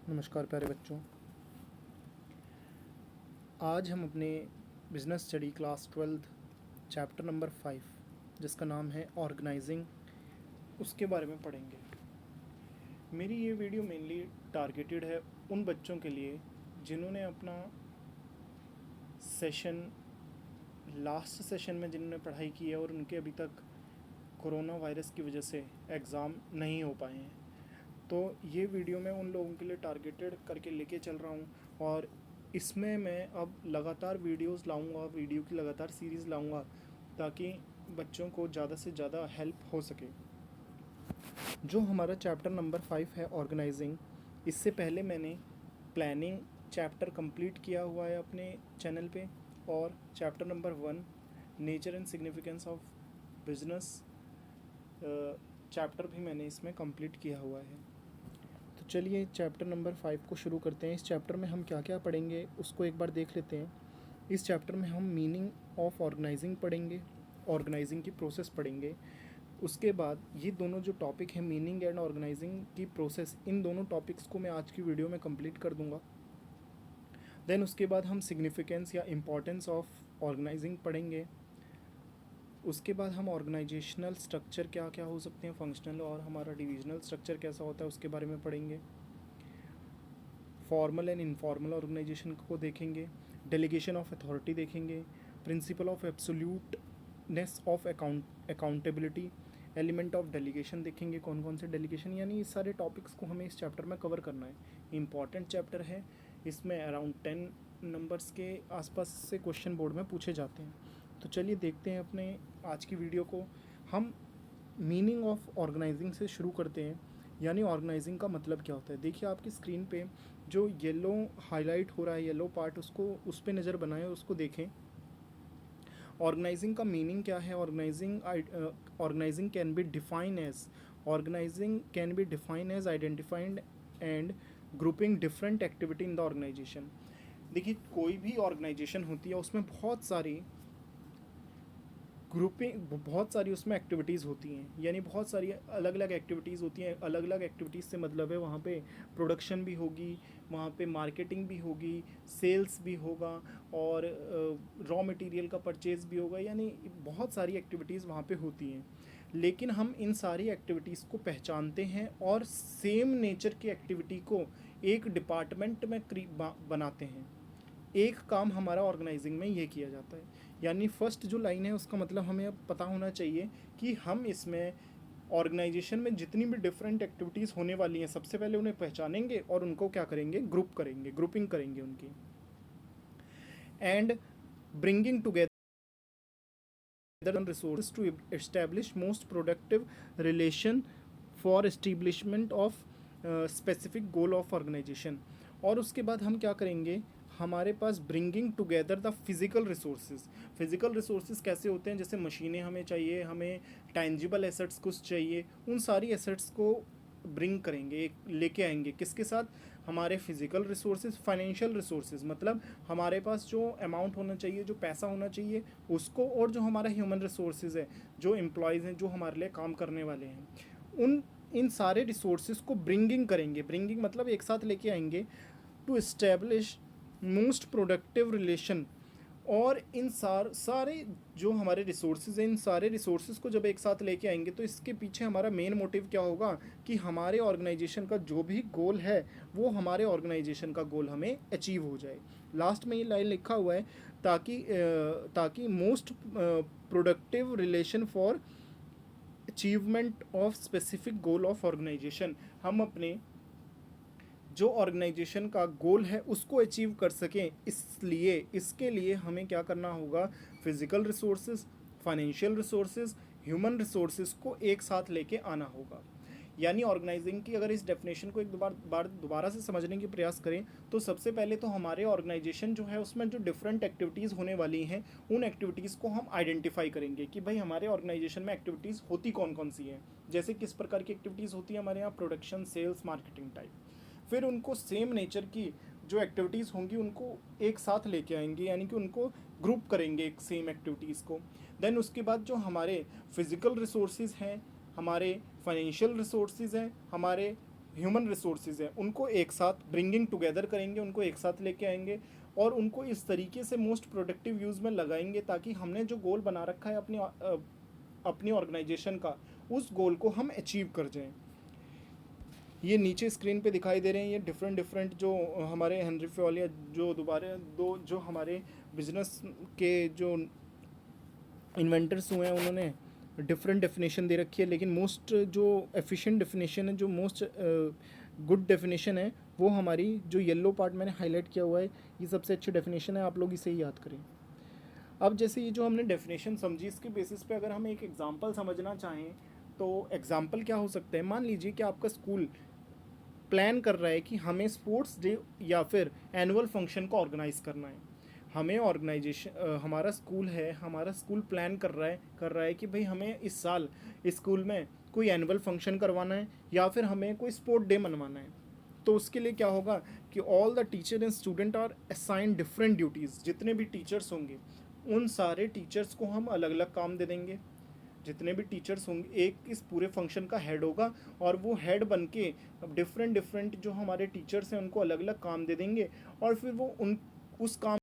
नमस्कार प्यारे बच्चों। आज हम अपने business study class 12 chapter number 5 जिसका नाम है ऑर्गेनाइजिंग, उसके बारे में पढ़ेंगे। मेरी ये वीडियो मेनली टारगेटेड है उन बच्चों के लिए जिन्होंने अपना लास्ट सेशन में जिन्होंने पढ़ाई की है और उनके अभी तक कोरोना वायरस की वजह से एग्ज़ाम नहीं हो पाए हैं। तो ये वीडियो मैं उन लोगों के लिए टारगेटेड करके लेके चल रहा हूँ और इसमें मैं अब लगातार वीडियोस लाऊंगा, वीडियो की लगातार सीरीज़ लाऊंगा ताकि बच्चों को ज़्यादा से ज़्यादा हेल्प हो सके। जो हमारा चैप्टर नंबर 5 है ऑर्गेनाइजिंग, इससे पहले मैंने प्लानिंग चैप्टर कंप्लीट किया हुआ है अपने चैनल पे, और chapter number 1 nature and significance of business chapter भी मैंने इसमें कंप्लीट किया हुआ है। तो चलिए चैप्टर नंबर 5 को शुरू करते हैं। इस चैप्टर में हम क्या क्या पढ़ेंगे उसको एक बार देख लेते हैं। इस चैप्टर में हम मीनिंग ऑफ ऑर्गेनाइजिंग पढ़ेंगे, ऑर्गेनाइजिंग की प्रोसेस पढ़ेंगे। उसके बाद ये दोनों जो टॉपिक हैं, मीनिंग एंड ऑर्गेनाइजिंग की प्रोसेस, इन दोनों टॉपिक्स को मैं आज की वीडियो में कंप्लीट कर दूंगा। देन उसके बाद हम सिग्निफिकेंस या इम्पॉर्टेंस ऑफ ऑर्गेनाइजिंग पढ़ेंगे। उसके बाद हम ऑर्गेनाइजेशनल स्ट्रक्चर क्या क्या हो सकते हैं, फंक्शनल और हमारा डिविजनल स्ट्रक्चर कैसा होता है उसके बारे में पढ़ेंगे। फॉर्मल एंड इनफॉर्मल ऑर्गेनाइजेशन को देखेंगे, डेलीगेशन ऑफ अथॉरिटी देखेंगे, principle of absoluteness of accountability, element of delegation देखेंगे, कौन कौन से डेलीगेशन, यानी इस सारे टॉपिक्स को हमें इस चैप्टर में कवर करना है। इम्पॉर्टेंट चैप्टर है, इसमें अराउंड 10 नंबर्स के आसपास से क्वेश्चन बोर्ड में पूछे जाते हैं। तो चलिए देखते हैं अपने आज की वीडियो को। हम मीनिंग ऑफ ऑर्गेनाइजिंग से शुरू करते हैं, यानी ऑर्गेनाइजिंग का मतलब क्या होता है। देखिए आपकी स्क्रीन पे जो येलो हाईलाइट हो रहा है, येलो पार्ट, उसको उस पर नज़र बनाएं और उसको देखें। ऑर्गेनाइजिंग का मीनिंग क्या है। Organising can be define as identified and grouping different activity in the organisation. देखिए कोई भी ऑर्गेनाइजेशन होती है उसमें बहुत सारी उसमें एक्टिविटीज़ होती हैं, यानी बहुत सारी अलग अलग एक्टिविटीज़ होती हैं। अलग अलग एक्टिविटीज़ से मतलब है वहाँ पे प्रोडक्शन भी होगी, वहाँ पे मार्केटिंग भी होगी, सेल्स भी होगा, और रॉ मटेरियल का परचेज़ भी होगा, यानी बहुत सारी एक्टिविटीज़ वहाँ पे होती हैं। लेकिन हम इन सारी एक्टिविटीज़ को पहचानते हैं और सेम नेचर की एक्टिविटी को एक डिपार्टमेंट में बनाते हैं। एक काम हमारा ऑर्गेनाइजिंग में ये किया जाता है। यानी फर्स्ट जो लाइन है उसका मतलब हमें अब पता होना चाहिए कि हम इसमें ऑर्गेनाइजेशन में जितनी भी डिफरेंट एक्टिविटीज़ होने वाली हैं, सबसे पहले उन्हें पहचानेंगे और उनको क्या करेंगे, ग्रुपिंग करेंगे उनकी, and bringing together resources to establish most productive relation for establishment of specific goal of organization। और उसके बाद हम क्या करेंगे, हमारे पास bringing together the physical resources कैसे होते हैं, जैसे मशीनें हमें चाहिए, हमें टैंजिबल एसेट्स कुछ चाहिए, उन सारी एसेट्स को ब्रिंग करेंगे, लेके आएंगे किसके साथ, हमारे फिज़िकल रिसोर्सेज, फाइनेंशियल रिसोर्सेज, मतलब हमारे पास जो अमाउंट होना चाहिए, जो पैसा होना चाहिए उसको, और जो हमारा ह्यूमन रिसोर्सेज है, जो एम्प्लॉयज़ हैं, जो हमारे लिए काम करने वाले हैं, इन सारे रिसोर्सेज को ब्रिंगिंग मतलब एक साथ लेके आएंगे to establish most productive relation. और इन सारे जो हमारे रिसोर्सेज हैं, इन सारे रिसोर्सेज को जब एक साथ लेके आएंगे तो इसके पीछे हमारा मेन मोटिव क्या होगा कि हमारे ऑर्गेनाइजेशन का जो भी गोल है वो हमारे ऑर्गेनाइजेशन का गोल हमें अचीव हो जाए। लास्ट में ये लाइन लिखा हुआ है, ताकि most productive relation for achievement of specific goal of organisation. हम अपने जो ऑर्गेनाइजेशन का गोल है उसको अचीव कर सकें, इसके लिए हमें क्या करना होगा, physical resources, financial resources, human resources को एक साथ लेके आना होगा। यानी ऑर्गेनाइजिंग की अगर इस डेफिनेशन को एक बार दोबारा से समझने की प्रयास करें तो सबसे पहले तो हमारे ऑर्गेनाइजेशन जो है उसमें जो डिफरेंट एक्टिविटीज़ होने वाली हैं उन एक्टिविटीज़ को हम आइडेंटिफाई करेंगे कि भाई हमारे ऑर्गेनाइजेशन में एक्टिविटीज़ होती कौन कौन सी हैं, जैसे किस प्रकार की एक्टिविटीज़ होती है हमारे यहाँ, प्रोडक्शन, सेल्स, मार्केटिंग टाइप। फिर उनको सेम नेचर की जो एक्टिविटीज़ होंगी उनको एक साथ लेके आएंगे, यानी कि उनको ग्रुप करेंगे एक सेम एक्टिविटीज़ को। देन उसके बाद जो हमारे फिज़िकल रिसोर्सेज हैं, हमारे फाइनेंशियल रिसोर्सेज हैं, हमारे ह्यूमन रिसोर्सेज हैं उनको एक साथ ब्रिंगिंग टुगेदर करेंगे, उनको एक साथ लेके आएंगे और उनको इस तरीके से मोस्ट प्रोडक्टिव यूज़ में लगाएंगे ताकि हमने जो गोल बना रखा है अपनी ऑर्गेनाइजेशन का, उस गोल को हम अचीव कर जाएं। ये नीचे स्क्रीन पे दिखाई दे रहे हैं ये डिफरेंट डिफरेंट जो हमारे हेनरी फ्योल या जो दोबारा दो जो हमारे बिजनेस के जो इन्वेंटर्स हुए हैं उन्होंने डिफरेंट डेफिनेशन दे रखी है, लेकिन मोस्ट जो एफिशिएंट डेफिनेशन है, जो मोस्ट गुड डेफिनेशन है, वो हमारी जो येलो पार्ट मैंने हाईलाइट किया हुआ है, ये सबसे अच्छी डेफिनेशन है, आप लोग इसे ही याद करें। अब जैसे ये जो हमने डेफिनेशन समझी, इसके बेसिस पे अगर हम एक एग्जांपल समझना चाहें तो एग्जांपल क्या हो सकता है। मान लीजिए कि आपका स्कूल प्लान कर रहा है कि हमें स्पोर्ट्स डे या फिर एनुअल फंक्शन को ऑर्गेनाइज करना है। हमें ऑर्गेनाइजेशन हमारा स्कूल प्लान कर रहा है कि भाई हमें इस साल स्कूल में कोई एनुअल फंक्शन करवाना है या फिर हमें कोई स्पोर्ट डे मनवाना है। तो उसके लिए क्या होगा कि all the teacher and student are assign different duties. जितने भी टीचर्स होंगे उन सारे टीचर्स को हम अलग अलग काम दे देंगे। जितने भी टीचर्स होंगे एक इस पूरे फंक्शन का हेड होगा और वो हेड बन के डिफरेंट डिफरेंट जो हमारे टीचर्स हैं उनको अलग अलग काम दे देंगे और फिर वो उस काम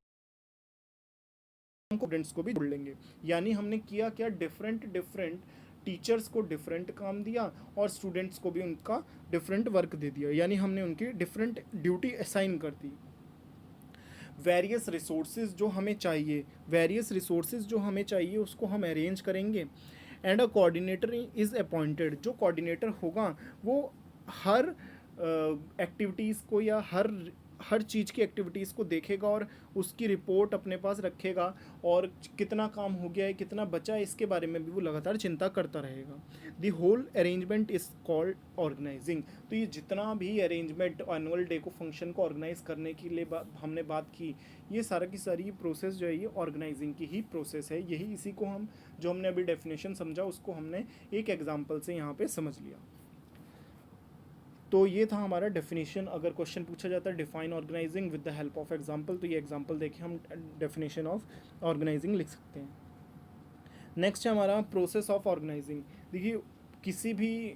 को स्टूडेंट्स को भी जोड़ लेंगे। यानी हमने किया क्या, डिफरेंट डिफरेंट टीचर्स को डिफरेंट काम दिया और स्टूडेंट्स को भी उनका डिफरेंट वर्क दे दिया, यानी हमने उनकी डिफरेंट ड्यूटी असाइन कर दी। वेरियस रिसोर्सेज जो हमें चाहिए उसको हम अरेंज करेंगे and a coordinator is appointed. जो कोऑर्डिनेटर होगा वो हर एक्टिविटीज़ को या हर चीज़ की एक्टिविटीज़ को देखेगा और उसकी रिपोर्ट अपने पास रखेगा और कितना काम हो गया है कितना बचा है इसके बारे में भी वो लगातार चिंता करता रहेगा। The whole arrangement is called organising. तो ये जितना भी अरेंजमेंट एनुअल डे को फंक्शन को ऑर्गेनाइज करने के लिए हमने बात की, ये सारा की सारी प्रोसेस जो है ये ऑर्गेनाइजिंग की ही प्रोसेस है। यही इसी को हम जो हमने अभी डेफिनेशन समझा उसको हमने एक एग्जांपल से यहाँ पे समझ लिया। तो ये था हमारा डेफिनेशन। अगर क्वेश्चन पूछा जाता है define organising with the help of example, तो ये एग्जांपल देके हम डेफिनेशन ऑफ ऑर्गेनाइजिंग लिख सकते हैं। नेक्स्ट है हमारा प्रोसेस ऑफ ऑर्गेनाइजिंग। देखिए किसी भी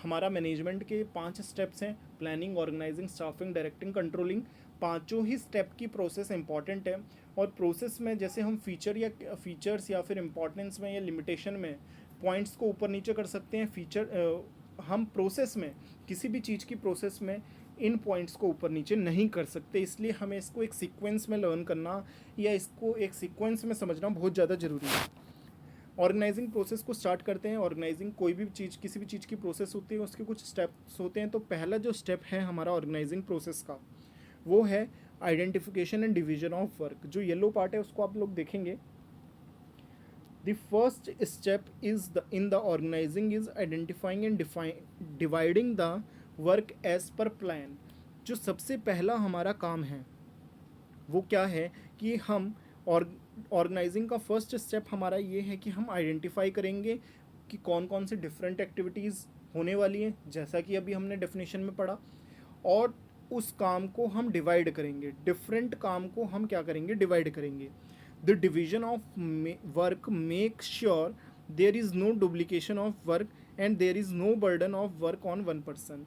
हमारा मैनेजमेंट के 5 स्टेप्स हैं, planning, organising, staffing, directing, controlling. पांचों ही स्टेप की प्रोसेस इंपॉर्टेंट है और प्रोसेस में जैसे हम फीचर्स या फिर इंपॉर्टेंस में या लिमिटेशन में पॉइंट्स को ऊपर नीचे कर सकते हैं। हम प्रोसेस में किसी भी चीज़ की प्रोसेस में इन पॉइंट्स को ऊपर नीचे नहीं कर सकते, इसलिए हमें इसको एक सीक्वेंस में लर्न करना या इसको एक सीक्वेंस में समझना बहुत ज़्यादा ज़रूरी है। ऑर्गेनाइजिंग प्रोसेस को स्टार्ट करते हैं। ऑर्गेनाइजिंग कोई भी चीज़ किसी भी चीज़ की प्रोसेस होती है उसके कुछ स्टेप्स होते हैं। तो पहला जो स्टेप है हमारा ऑर्गेनाइजिंग प्रोसेस का वो है identification and division of work. जो येलो पार्ट है उसको आप लोग देखेंगे। The first step is in the organising is identifying and dividing the work as per plan. जो सबसे पहला हमारा काम है वो क्या है कि हम ऑर्गेनाइजिंग का फर्स्ट स्टेप हमारा ये है कि हम आइडेंटिफाई करेंगे कि कौन कौन सी डिफरेंट एक्टिविटीज़ होने वाली हैं, जैसा कि अभी हमने डेफिनेशन में पढ़ा, और उस काम को हम डिवाइड करेंगे। डिफरेंट काम को हम क्या करेंगे, डिवाइड करेंगे। The division of work make sure there is no duplication of work and there is no burden of work on one person.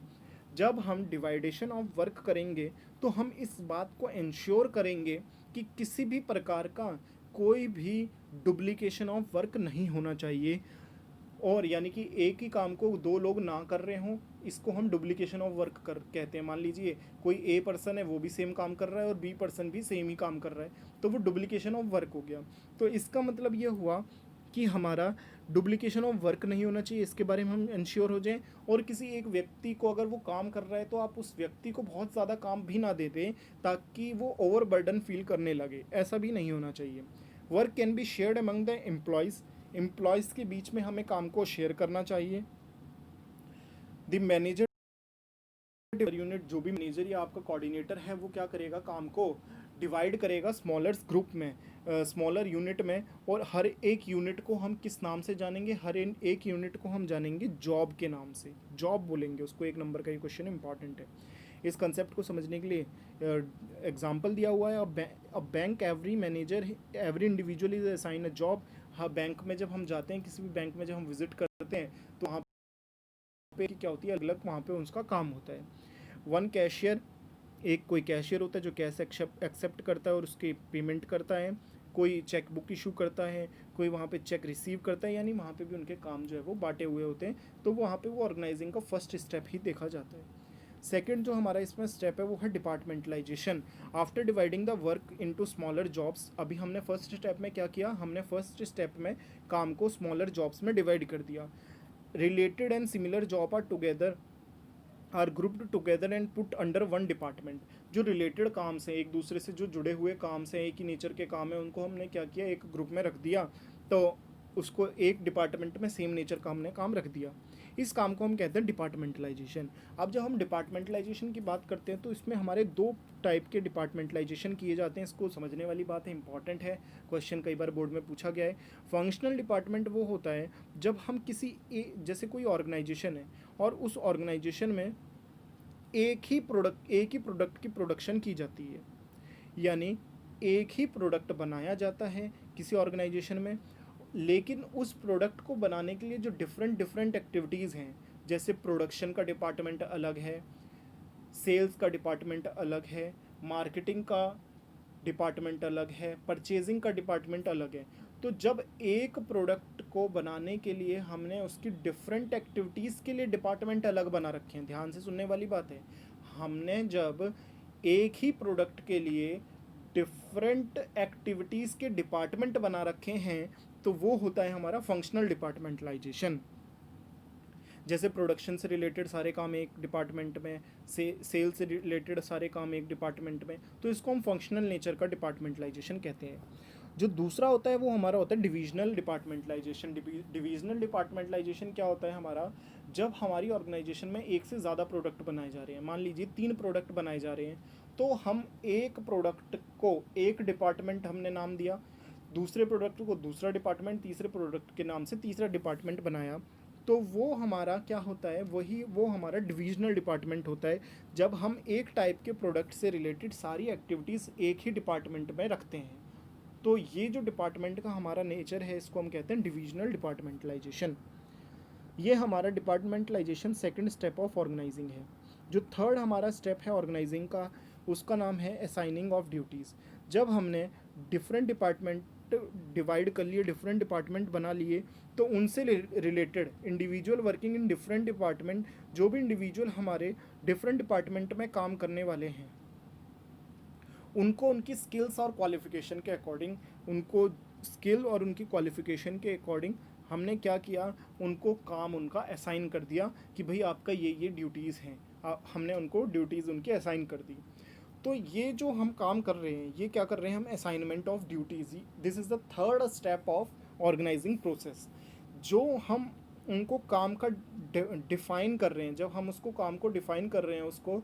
जब हम डिवाइडेशन ऑफ वर्क करेंगे तो हम इस बात को इंश्योर करेंगे कि किसी भी प्रकार का कोई भी डुप्लीकेशन ऑफ वर्क नहीं होना चाहिए। और यानी कि एक ही काम को दो लोग ना कर रहे हों, इसको हम डुप्लीकेशन ऑफ वर्क कर कहते हैं। मान लीजिए कोई ए पर्सन है वो भी सेम काम कर रहा है और बी पर्सन भी सेम ही काम कर रहा है, तो वो डुप्लीकेशन ऑफ वर्क हो गया। तो इसका मतलब ये हुआ कि हमारा डुप्लीकेशन ऑफ वर्क नहीं होना चाहिए, इसके बारे में हम इंश्योर हो जाएं। और किसी एक व्यक्ति को अगर वो काम कर रहा है तो आप उस व्यक्ति को बहुत ज़्यादा काम भी ना दे दें ताकि वो ओवरबर्डन फील करने लगे, ऐसा भी नहीं होना चाहिए। Work can be shared among the employees के बीच में हमें काम को शेयर करना चाहिए। द मैनेजर यूनिट, जो भी मैनेजर या आपका कोऑर्डिनेटर है वो क्या करेगा, काम को डिवाइड करेगा स्मॉलर ग्रुप में, स्मॉलर यूनिट में। और हर एक यूनिट को हम किस नाम से जानेंगे, हर एक यूनिट को हम जानेंगे जॉब के नाम से, जॉब बोलेंगे उसको। 1 नंबर का ये क्वेश्चन इंपॉर्टेंट है। इस कंसेप्ट को समझने के लिए एग्जांपल दिया हुआ है। अब bank every individual is assign a job. हाँ, बैंक में जब हम जाते हैं, किसी भी बैंक में जब हम विजिट करते हैं तो वहाँ पे क्या होती है, अलग वहाँ पे उसका काम होता है। वन कैशियर, एक कोई कैशियर होता है जो कैश एक्सेप्ट करता है और उसकी पेमेंट करता है, कोई चेक बुक इशू करता है, कोई वहाँ पे चेक रिसीव करता है, यानी वहाँ पे भी उनके काम जो है वो बांटे हुए होते हैं। तो वहाँ पे वो ऑर्गेनाइजिंग का फर्स्ट स्टेप ही देखा जाता है। सेकेंड जो हमारा इसमें स्टेप है वो है departmentalisation. After dividing the work into smaller jobs, अभी हमने फर्स्ट स्टेप में क्या किया, हमने फर्स्ट स्टेप में काम को स्मॉलर जॉब्स में डिवाइड कर दिया। Related and similar job are grouped together and put under one department. जो रिलेटेड काम से, एक दूसरे से जो जुड़े हुए काम से, एक ही नेचर के काम है, उनको हमने क्या किया, एक ग्रुप में रख दिया, तो उसको एक डिपार्टमेंट में सेम नेचर का हमने काम रख दिया। इस काम को हम कहते हैं डिपार्टमेंटलाइजेशन। अब जब हम डिपार्टमेंटलाइजेशन की बात करते हैं तो इसमें हमारे दो टाइप के डिपार्टमेंटलाइजेशन किए जाते हैं। इसको समझने वाली बात है, इंपॉर्टेंट है, क्वेश्चन कई बार बोर्ड में पूछा गया है। फंक्शनल डिपार्टमेंट वो होता है जब हम जैसे कोई ऑर्गेनाइजेशन है और उस ऑर्गेनाइजेशन में एक ही प्रोडक्ट की प्रोडक्शन की जाती है, यानी एक ही प्रोडक्ट बनाया जाता है किसी ऑर्गेनाइजेशन में, लेकिन उस प्रोडक्ट को बनाने के लिए जो डिफरेंट एक्टिविटीज़ हैं, जैसे प्रोडक्शन का डिपार्टमेंट अलग है, सेल्स का डिपार्टमेंट अलग है, मार्केटिंग का डिपार्टमेंट अलग है, परचेजिंग का डिपार्टमेंट अलग है। तो जब एक प्रोडक्ट को बनाने के लिए हमने उसकी डिफरेंट एक्टिविटीज़ के लिए डिपार्टमेंट अलग बना रखे हैं, ध्यान से सुनने वाली बात है, हमने जब एक ही प्रोडक्ट के लिए डिफरेंट एक्टिविटीज़ के डिपार्टमेंट बना रखे हैं तो वो होता है हमारा फंक्शनल डिपार्टमेंटलाइजेशन। जैसे प्रोडक्शन से रिलेटेड सारे काम एक डिपार्टमेंट में, सेल से रिलेटेड सारे काम एक डिपार्टमेंट में, तो इसको हम फंक्शनल नेचर का डिपार्टमेंटलाइजेशन कहते हैं। जो दूसरा होता है वो हमारा होता है डिविजनल डिपार्टमेंटलाइजेशन। डिविजनल डिपार्टमेंटलाइजेशन क्या होता है हमारा, जब हमारी ऑर्गेनाइजेशन में एक से ज़्यादा प्रोडक्ट बनाए जा रहे हैं, मान लीजिए 3 प्रोडक्ट बनाए जा रहे हैं, तो हम एक प्रोडक्ट को एक डिपार्टमेंट हमने नाम दिया, दूसरे प्रोडक्ट को दूसरा डिपार्टमेंट, तीसरे प्रोडक्ट के नाम से तीसरा डिपार्टमेंट बनाया, तो वो हमारा क्या होता है, वो हमारा डिविजनल डिपार्टमेंट होता है, जब हम एक टाइप के प्रोडक्ट से रिलेटेड सारी एक्टिविटीज़ एक ही डिपार्टमेंट में रखते हैं। तो ये जो डिपार्टमेंट का हमारा नेचर है इसको हम कहते हैं डिविजनल डिपार्टमेंटलाइजेशन। ये हमारा departmentalisation second step of organising है। जो थर्ड हमारा स्टेप है ऑर्गेनाइजिंग का, उसका नाम है असाइनिंग ऑफ ड्यूटीज़। जब हमने डिफरेंट डिपार्टमेंट डिवाइड कर लिए, डिफरेंट डिपार्टमेंट बना लिए, तो उनसे related individual working in different department, जो भी इंडिविजुअल हमारे डिफरेंट डिपार्टमेंट में काम करने वाले हैं, उनको उनकी स्किल्स और क्वालिफ़िकेशन के अकॉर्डिंग, उनको स्किल और उनकी क्वालिफ़िकेशन के अकॉर्डिंग हमने क्या किया, उनको काम उनका असाइन कर दिया कि भाई आपका ये ड्यूटीज़ हैं, हमने उनको ड्यूटीज़ उनके असाइन कर दी। तो ये जो हम काम कर रहे हैं, ये क्या कर रहे हैं हम, assignment of duties. This is the third step of organising process. जो हम उनको काम का डिफ़ाइन कर रहे हैं, जब हम उसको काम को डिफ़ाइन कर रहे हैं, उसको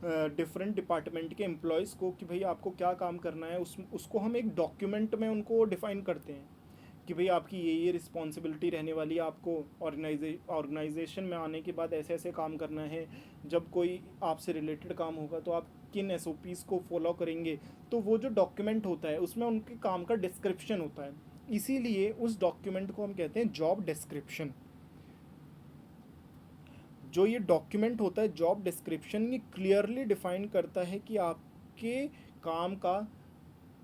डिफरेंट डिपार्टमेंट के एम्प्लॉयज़ को कि भाई आपको क्या काम करना है, उसको हम एक डॉक्यूमेंट में उनको डिफ़ाइन करते हैं कि भाई आपकी ये रिस्पॉन्सिबिलिटी रहने वाली है, आपको ऑर्गेनाइजेशन में आने के बाद ऐसे ऐसे काम करना है, जब कोई आपसे रिलेटेड काम होगा तो आप किन SOPs को फॉलो करेंगे। तो वो जो डॉक्यूमेंट होता है उसमें उनके काम का डिस्क्रिप्शन होता है, इसीलिए उस डॉक्यूमेंट को हम कहते हैं जॉब डिस्क्रिप्शन। जो ये डॉक्यूमेंट होता है जॉब डिस्क्रिप्शन, ये क्लियरली डिफाइन करता है कि आपके काम का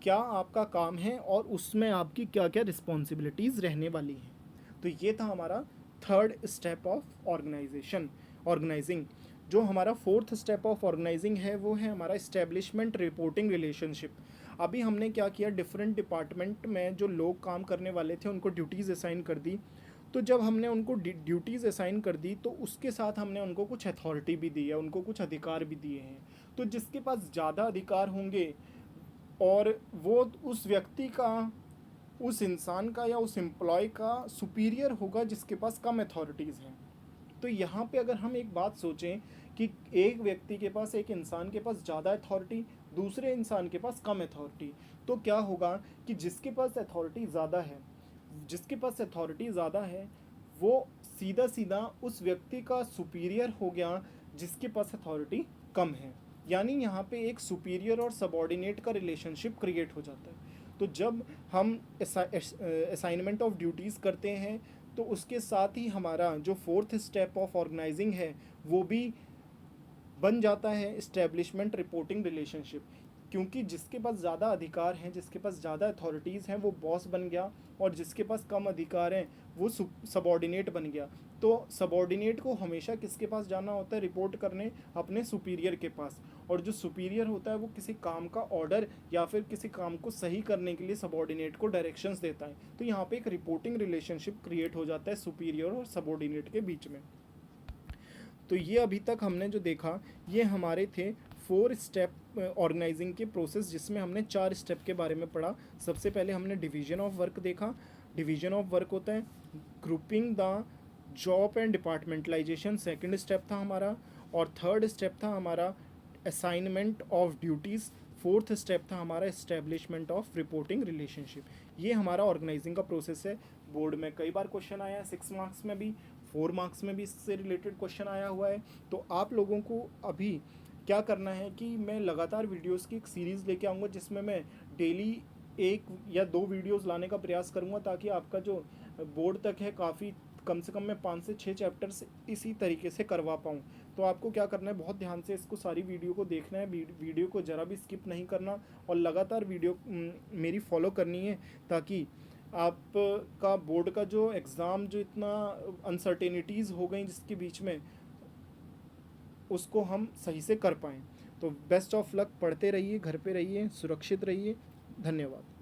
क्या आपका काम है और उसमें आपकी क्या क्या रिस्पॉन्सिबिलिटीज़ रहने वाली हैं। तो ये था हमारा थर्ड स्टेप ऑफ ऑर्गेनाइजिंग। जो हमारा फोर्थ स्टेप ऑफ ऑर्गेनाइजिंग है वो है हमारा इस्टेब्लिशमेंट रिपोर्टिंग रिलेशनशिप। अभी हमने क्या किया, डिफरेंट डिपार्टमेंट में जो लोग काम करने वाले थे उनको ड्यूटीज़ असाइन कर दी। तो जब हमने उनको ड्यूटीज़ असाइन कर दी तो उसके साथ हमने उनको कुछ अथॉरिटी भी दी है, उनको कुछ अधिकार भी दिए हैं। तो जिसके पास ज़्यादा अधिकार होंगे और वो उस व्यक्ति का, उस इंसान का या उस एम्प्लॉय का सुपीरियर होगा जिसके पास कम अथॉरिटीज़ हैं। तो यहाँ पे अगर हम एक बात सोचें कि एक व्यक्ति के पास, एक इंसान के पास ज़्यादा अथॉरिटी, दूसरे इंसान के पास कम अथॉरिटी, तो क्या होगा कि जिसके पास अथॉरिटी ज़्यादा है वो सीधा सीधा उस व्यक्ति का सुपीरियर हो गया जिसके पास अथॉरिटी कम है। यानी यहाँ पे एक सुपीरियर और सबॉर्डिनेट का रिलेशनशिप क्रिएट हो जाता है। तो जब हम असाइनमेंट ऑफ ड्यूटीज़ करते हैं तो उसके साथ ही हमारा जो फोर्थ स्टेप ऑफ ऑर्गेनाइजिंग है वो भी बन जाता है इस्टेब्लिशमेंट रिपोर्टिंग रिलेशनशिप। क्योंकि जिसके पास ज़्यादा अधिकार हैं, जिसके पास ज़्यादा अथॉरिटीज़ हैं, वो बॉस बन गया, और जिसके पास कम अधिकार हैं वो सबॉर्डिनेट बन गया। तो सबॉर्डिनेट को हमेशा किसके पास जाना होता है रिपोर्ट करने? अपने सुपीरियर के पास। और जो सुपीरियर होता है वो किसी काम का ऑर्डर या फिर किसी काम को सही करने के लिए सबॉर्डिनेट को डायरेक्शंस देता है। तो यहाँ पे एक रिपोर्टिंग रिलेशनशिप क्रिएट हो जाता है सुपीरियर और सबॉर्डिनेट के बीच में। तो ये अभी तक हमने जो देखा ये हमारे थे 4 स्टेप ऑर्गेनाइजिंग के प्रोसेस, जिसमें हमने 4 स्टेप के बारे में पढ़ा। सबसे पहले हमने डिवीजन ऑफ वर्क देखा। डिवीजन ऑफ वर्क होता है grouping the job and departmentalisation, second step था हमारा। और थर्ड स्टेप था हमारा assignment of duties. Fourth step था हमारा इस्टेब्लिशमेंट ऑफ रिपोर्टिंग रिलेशनशिप। ये हमारा ऑर्गेनाइजिंग का प्रोसेस है। बोर्ड में कई बार क्वेश्चन आया है, 6 मार्क्स में भी, 4 मार्क्स में भी इससे रिलेटेड क्वेश्चन आया हुआ है। तो आप लोगों को अभी क्या करना है कि मैं लगातार वीडियोस की एक सीरीज़ लेके आऊँगा, जिसमें मैं डेली 1 या 2 वीडियोस लाने का प्रयास करूँगा, ताकि आपका जो बोर्ड तक है काफ़ी कम से कम मैं 5 से 6 चैप्टर्स इसी तरीके से करवा पाऊँ। तो आपको क्या करना है, बहुत ध्यान से इसको सारी वीडियो को देखना है, वीडियो को ज़रा भी स्किप नहीं करना, और लगातार वीडियो मेरी फॉलो करनी है, ताकि आपका बोर्ड का जो एग्ज़ाम जो इतना अनसर्टेनिटीज़ हो गई जिसके बीच में, उसको हम सही से कर पाएँ। तो बेस्ट ऑफ लक, पढ़ते रहिए, घर पे रहिए, सुरक्षित रहिए। धन्यवाद।